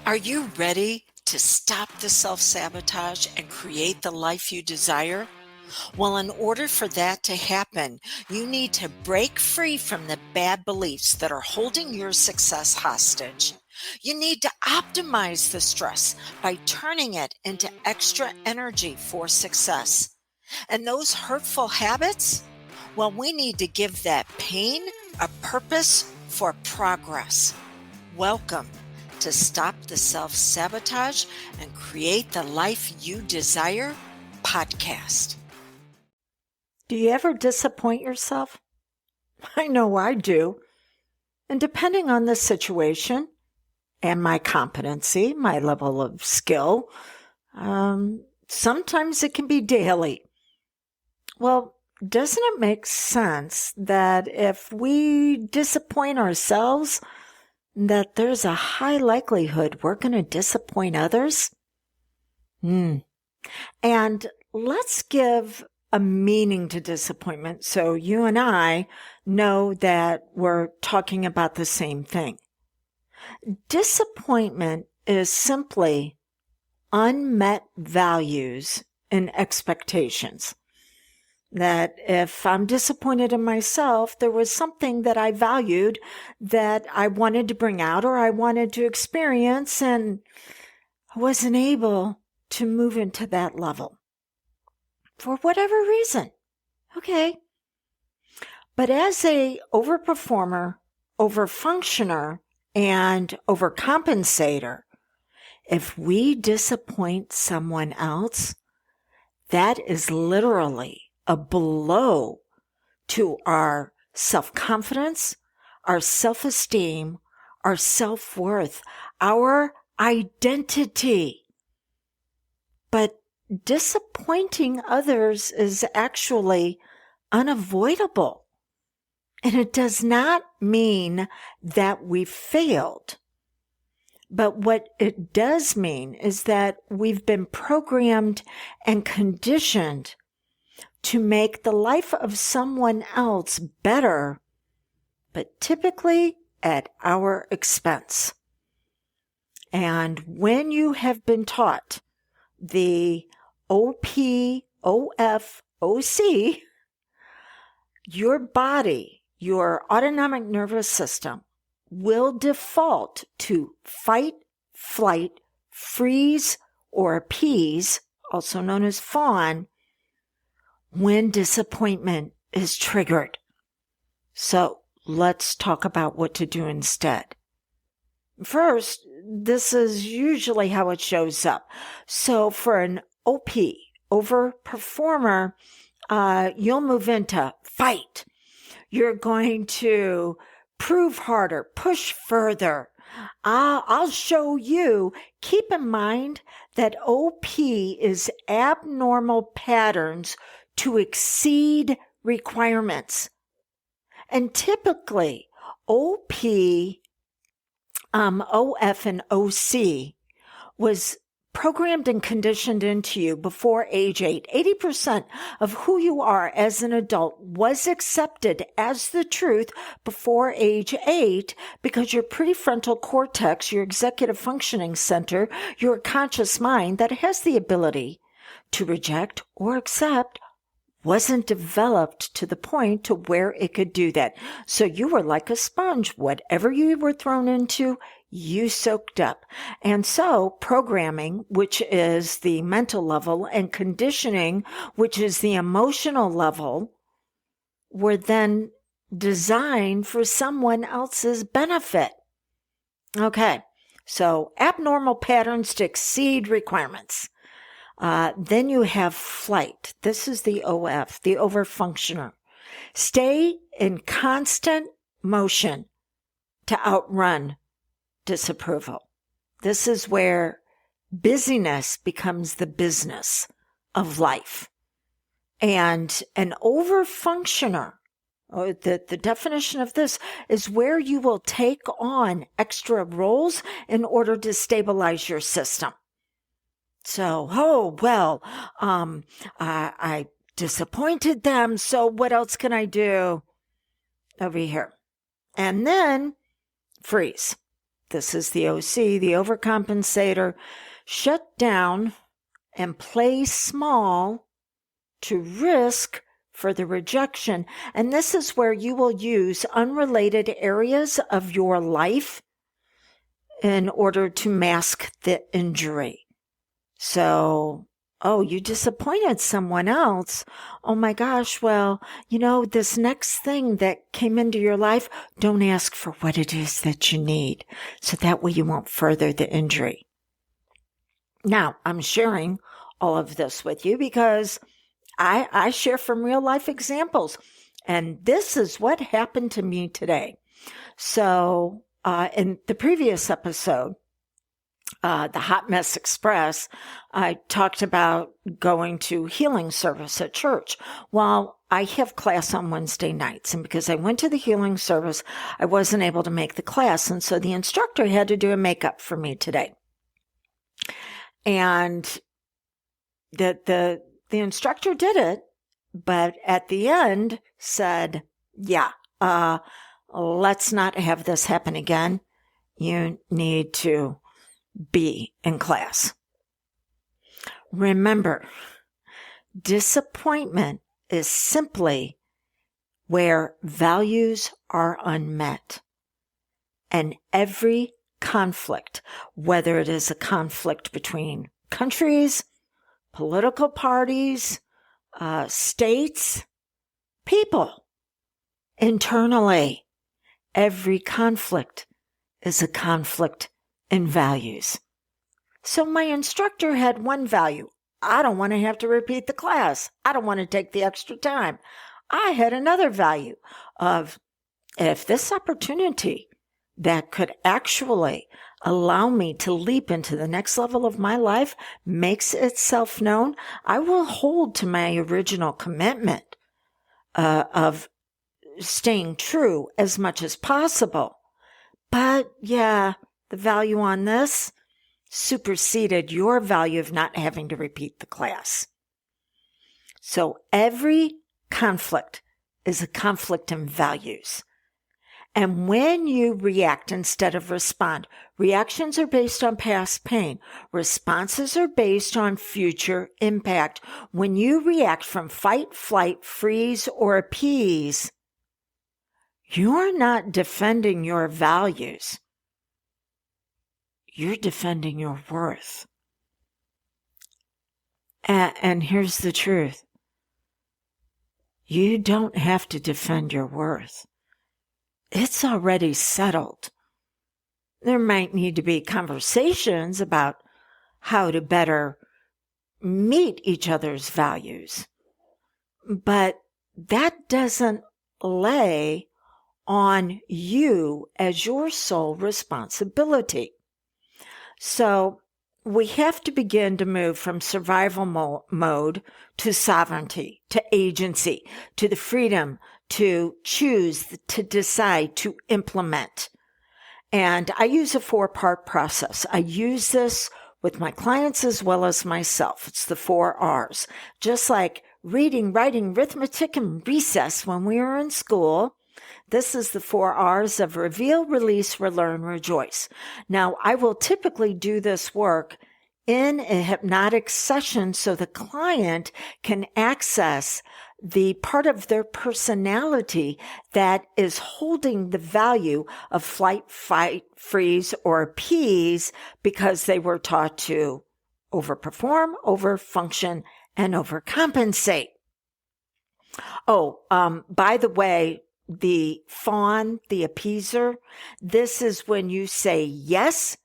Are you ready to stop the self-sabotage and create the life you desire? Well, in order for that to happen, you need to break free from the bad beliefs that are holding your success hostage. You need to optimize the stress by turning it into extra energy for success. And those hurtful habits? Well, we need to give that pain a purpose for progress. Welcome to Stop the Self-Sabotage and Create the Life You Desire podcast. Do you ever disappoint yourself? I know I do. And depending on the situation and my competency, my level of skill, sometimes it can be daily. Well, doesn't it make sense that if we disappoint ourselves, that there's a high likelihood we're going to disappoint others? And let's give a meaning to disappointment so you and I know that we're talking about the same thing. Disappointment is simply unmet values and expectations. That if I'm disappointed in myself, there was something that I valued that I wanted to bring out or I wanted to experience, and I wasn't able to move into that level for whatever reason. Okay. But as a overperformer, overfunctioner, and overcompensator, if we disappoint someone else, that is literally a blow to our self-confidence, our self-esteem, our self-worth, our identity. But disappointing others is actually unavoidable. And it does not mean that we failed. But what it does mean is that we've been programmed and conditioned to make the life of someone else better, but typically at our expense. And when you have been taught the OP, OF, OC, your body, your autonomic nervous system will default to fight, flight, freeze, or appease, also known as fawn, when disappointment is triggered. So let's talk about what to do instead. First, this is usually how it shows up. So for an OP, overperformer, you'll move into fight. You're going to prove harder, push further. I'll show you. Keep in mind that OP is abnormal patterns to exceed requirements. And typically, OP, OF, and OC was programmed and conditioned into you before age 8. 80% of who you are as an adult was accepted as the truth before age 8 because your prefrontal cortex, your executive functioning center, your conscious mind that has the ability to reject or accept wasn't developed to the point to where it could do that. So you were like a sponge. Whatever you were thrown into, you soaked up. And so programming, which is the mental level, and conditioning, which is the emotional level, were then designed for someone else's benefit. Okay. So abnormal patterns to exceed requirements. Then you have flight. This is the OF, the overfunctioner. Stay in constant motion to outrun disapproval. This is where busyness becomes the business of life. And an overfunctioner, the definition of this is where you will take on extra roles in order to stabilize your system. So, I disappointed them. So what else can I do over here? And then freeze. this is the OC, the overcompensator, shut down and play small to risk further rejection. And this is where you will use unrelated areas of your life in order to mask the injury. So, oh, you disappointed someone else. Oh my gosh, well, this next thing that came into your life, don't ask for what it is that you need. So that way you won't further the injury. Now, I'm sharing all of this with you because I share from real life examples. And this is what happened to me today. So, in the previous episode, the Hot Mess Express, I talked about going to healing service at church. Well, I have class on Wednesday nights, and because I went to the healing service, I wasn't able to make the class, and so the instructor had to do a makeup for me today. And the instructor did it, but at the end said, yeah, let's not have this happen again. You need to be in class. Remember, disappointment is simply where values are unmet. And every conflict, whether it is a conflict between countries, political parties, states, people, internally, every conflict is a conflict in values. So my instructor had one value. I don't want to have to repeat the class. I don't want to take the extra time. I had another value of if this opportunity that could actually allow me to leap into the next level of my life makes itself known, I will hold to my original commitment of staying true as much as possible. But yeah, the value on this superseded your value of not having to repeat the class. So every conflict is a conflict in values. And when you react instead of respond, reactions are based on past pain. Responses are based on future impact. When you react from fight, flight, freeze, or appease, you're not defending your values. You're defending your worth. And here's the truth. You don't have to defend your worth. It's already settled. There might need to be conversations about how to better meet each other's values. But that doesn't lay on you as your sole responsibility. So we have to begin to move from survival mode to sovereignty, to agency, to the freedom to choose, to decide, to implement. And I use a 4-part process. I use this with my clients as well as myself. It's the 4 R's. Just like reading, writing, arithmetic, and recess when we were in school, this is the 4 R's of reveal, release, relearn, rejoice. Now, I will typically do this work in a hypnotic session so the client can access the part of their personality that is holding the value of flight, fight, freeze, or appease because they were taught to overperform, overfunction, and overcompensate. Oh, by the way, the fawn, the appeaser, this is when you say yes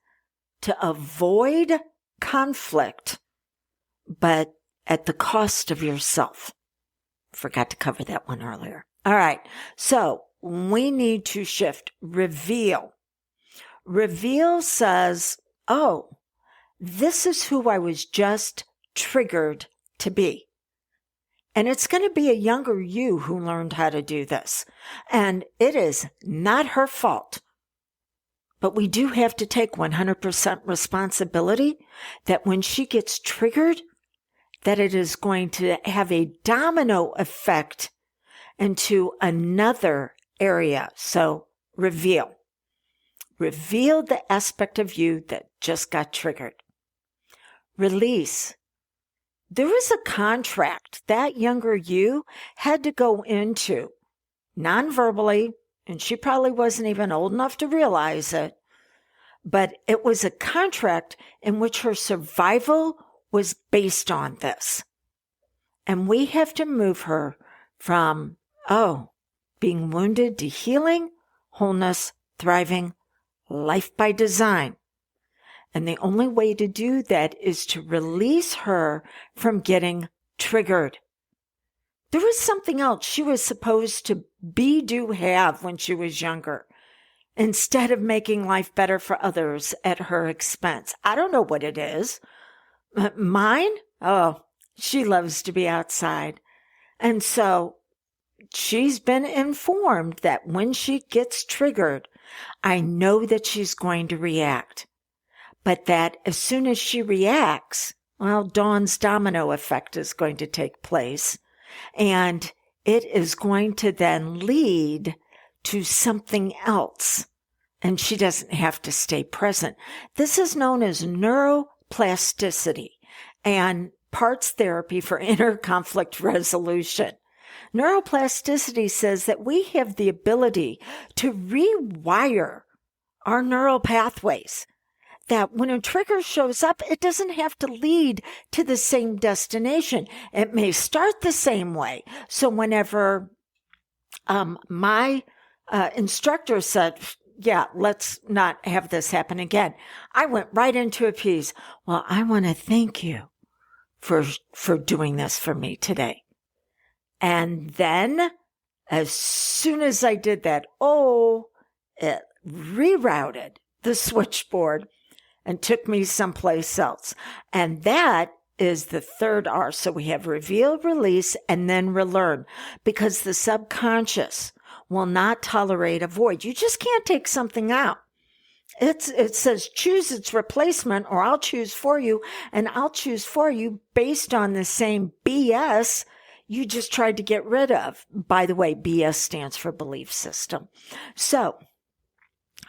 to avoid conflict, but at the cost of yourself. Forgot to cover that one earlier. All right. So we need to shift. Reveal. Reveal says, oh, this is who I was just triggered to be. And it's going to be a younger you who learned how to do this. And it is not her fault. But we do have to take 100% responsibility that when she gets triggered, that it is going to have a domino effect into another area. So reveal. Reveal the aspect of you that just got triggered. Release. There was a contract that younger you had to go into, non-verbally, and she probably wasn't even old enough to realize it, but it was a contract in which her survival was based on this. And we have to move her from, being wounded to healing, wholeness, thriving, life by design. And the only way to do that is to release her from getting triggered. There was something else she was supposed to have when she was younger, instead of making life better for others at her expense. I don't know what it is. Mine? She loves to be outside. And so she's been informed that when she gets triggered, I know that she's going to react. But that as soon as she reacts, Dawn's domino effect is going to take place. And it is going to then lead to something else. And she doesn't have to stay present. This is known as neuroplasticity and parts therapy for inner conflict resolution. Neuroplasticity says that we have the ability to rewire our neural pathways. That when a trigger shows up, it doesn't have to lead to the same destination. It may start the same way. So whenever my instructor said, let's not have this happen again, I went right into a piece. Well, I want to thank you for doing this for me today. And then as soon as I did that, it rerouted the switchboard and took me someplace else. And that is the third R. So we have reveal, release, and then relearn, because the subconscious will not tolerate a void. You just can't take something out. It says choose its replacement, or I'll choose for you, and I'll choose for you based on the same BS you just tried to get rid of. By the way, BS stands for belief system. So,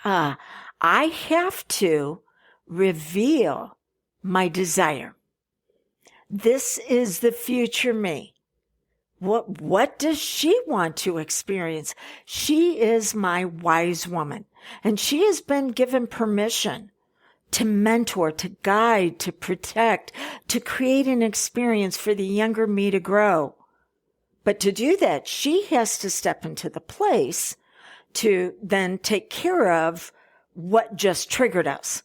I have to reveal my desire. This is the future me. What does she want to experience? She is my wise woman, and she has been given permission to mentor, to guide, to protect, to create an experience for the younger me to grow. But to do that, she has to step into the place to then take care of what just triggered us.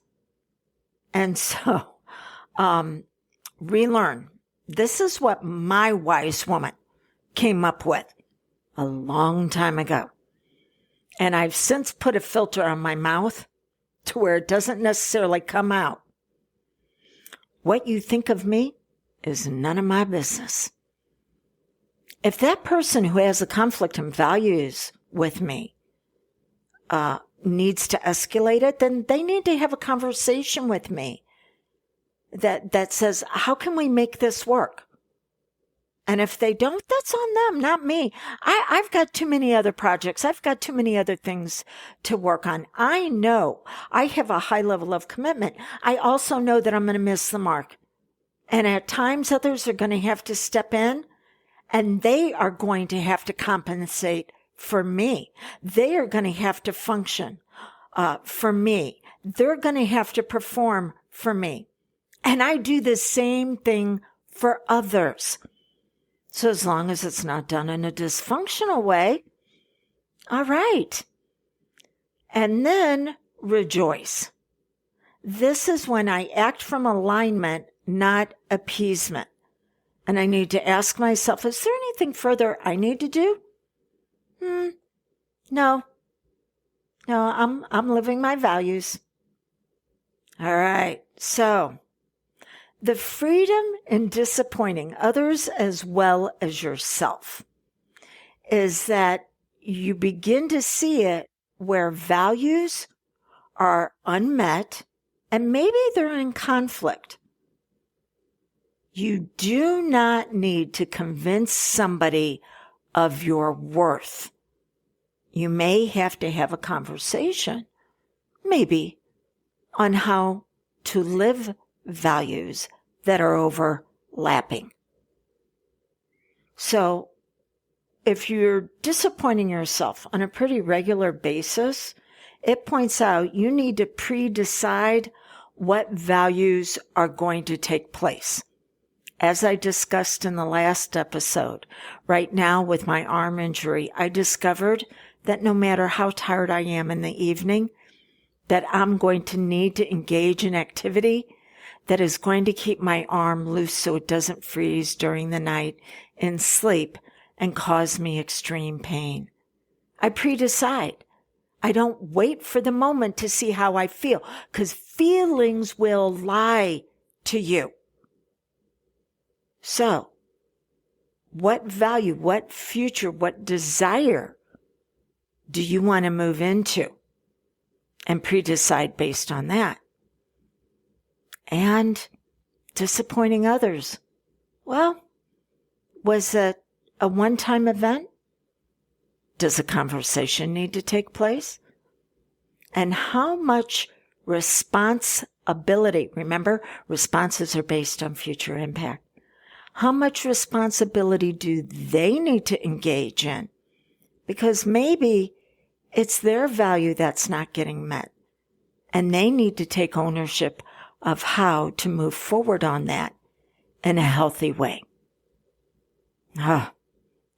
And so, relearn. This is what my wise woman came up with a long time ago. And I've since put a filter on my mouth to where it doesn't necessarily come out. What you think of me is none of my business. If that person who has a conflict in values with me needs to escalate it, then they need to have a conversation with me that says, how can we make this work? And if they don't, that's on them, not me. I've got too many other projects. I've got too many other things to work on. I know I have a high level of commitment. I also know that I'm going to miss the mark. And at times others are going to have to step in, and they are going to have to compensate for me. They are going to have to function for me. They're going to have to perform for me. And I do the same thing for others. So as long as it's not done in a dysfunctional way, all right. And then rejoice. This is when I act from alignment, not appeasement. And I need to ask myself, is there anything further I need to do? No, I'm living my values. All right. So the freedom in disappointing others as well as yourself is that you begin to see it where values are unmet and maybe they're in conflict. You do not need to convince somebody of your worth. You may have to have a conversation. maybe, on how to live values that are overlapping. So if you're disappointing yourself on a pretty regular basis, it points out you need to pre-decide what values are going to take place. As I discussed in the last episode, right now with my arm injury, I discovered that no matter how tired I am in the evening, that I'm going to need to engage in activity that is going to keep my arm loose so it doesn't freeze during the night in sleep and cause me extreme pain. I pre-decide. I don't wait for the moment to see how I feel, because feelings will lie to you. So, what value, what future, what desire do you want to move into? And pre-decide based on that. And disappointing others. Well, was it a one-time event? Does a conversation need to take place? And how much responsibility, remember, responses are based on future impact. How much responsibility do they need to engage in? Because maybe it's their value that's not getting met, and they need to take ownership of how to move forward on that in a healthy way.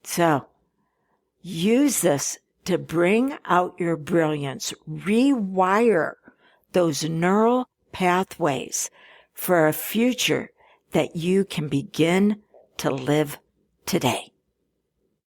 So use this to bring out your brilliance, rewire those neural pathways for a future that you can begin to live today.